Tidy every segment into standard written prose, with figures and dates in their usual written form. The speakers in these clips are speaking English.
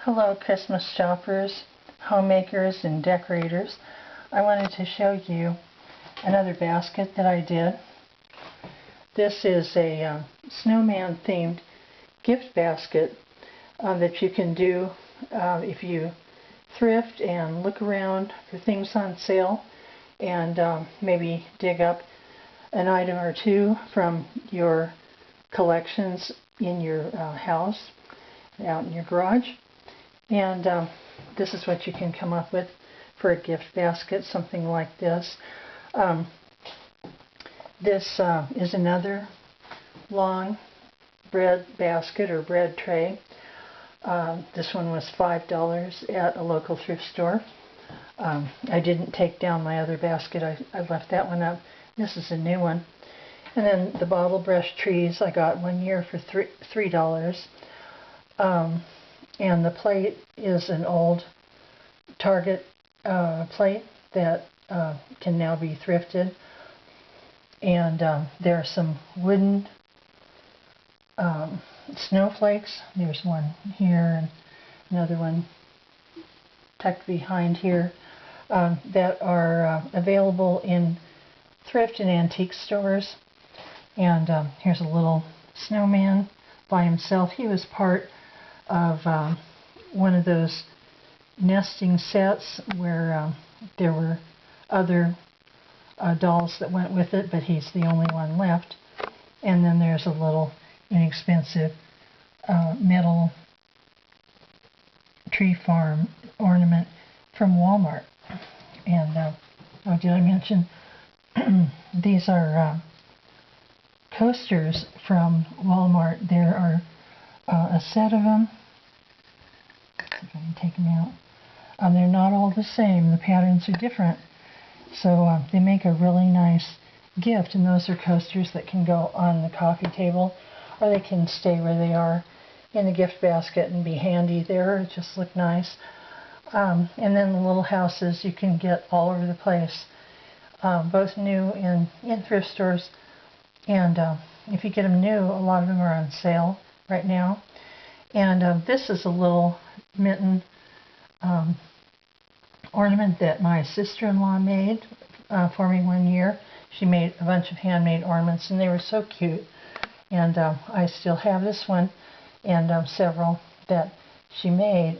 Hello Christmas shoppers, homemakers, and decorators. I wanted to show you another basket that I did. This is a snowman themed gift basket that you can do if you thrift and look around for things on sale and maybe dig up an item or two from your collections in your house, out in your garage. And this is what you can come up with for a gift basket, something like this. This is another long bread basket or bread tray. This one was $5 at a local thrift store. I didn't take down my other basket. I left that one up. This is a new one. And then the bottle brush trees I got one year for $3. And the plate is an old Target plate that can now be thrifted. And there are some wooden snowflakes. There's one here and another one tucked behind here that are available in thrift and antique stores. And here's a little snowman by himself. He was part of one of those nesting sets where there were other dolls that went with it, but he's the only one left. And then there's a little inexpensive metal tree farm ornament from Walmart. And oh, did I mention these are coasters from Walmart. There are a set of them. Let's see if I can take them out. They're not all the same. The patterns are different. So they make a really nice gift, and those are coasters that can go on the coffee table, or they can stay where they are in the gift basket and be handy there. Just look nice. And then the little houses you can get all over the place, both new and in thrift stores. And if you get them new, a lot of them are on sale right now. And this is a little mitten ornament that my sister-in-law made for me one year. She made a bunch of handmade ornaments, and they were so cute. And I still have this one and several that she made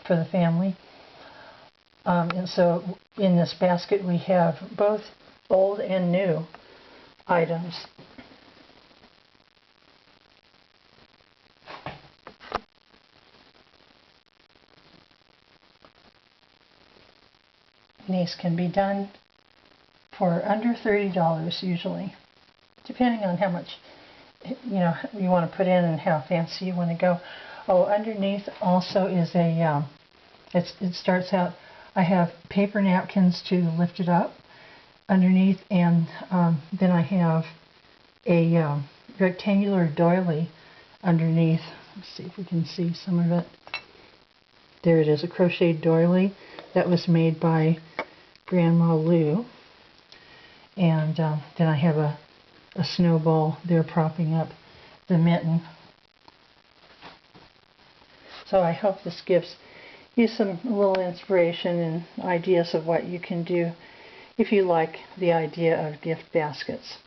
for the family. And so in this basket we have both old and new items. These can be done for under $30 usually, depending on how much you want to put in and how fancy you want to go. Oh, underneath also is a it starts out, I have paper napkins to lift it up underneath, and then I have a rectangular doily underneath. Let's see if we can see some of it. There it is, a crocheted doily that was made by Grandma Lou. And then I have a snowball there propping up the mitten. So I hope this gives you some little inspiration and ideas of what you can do if you like the idea of gift baskets.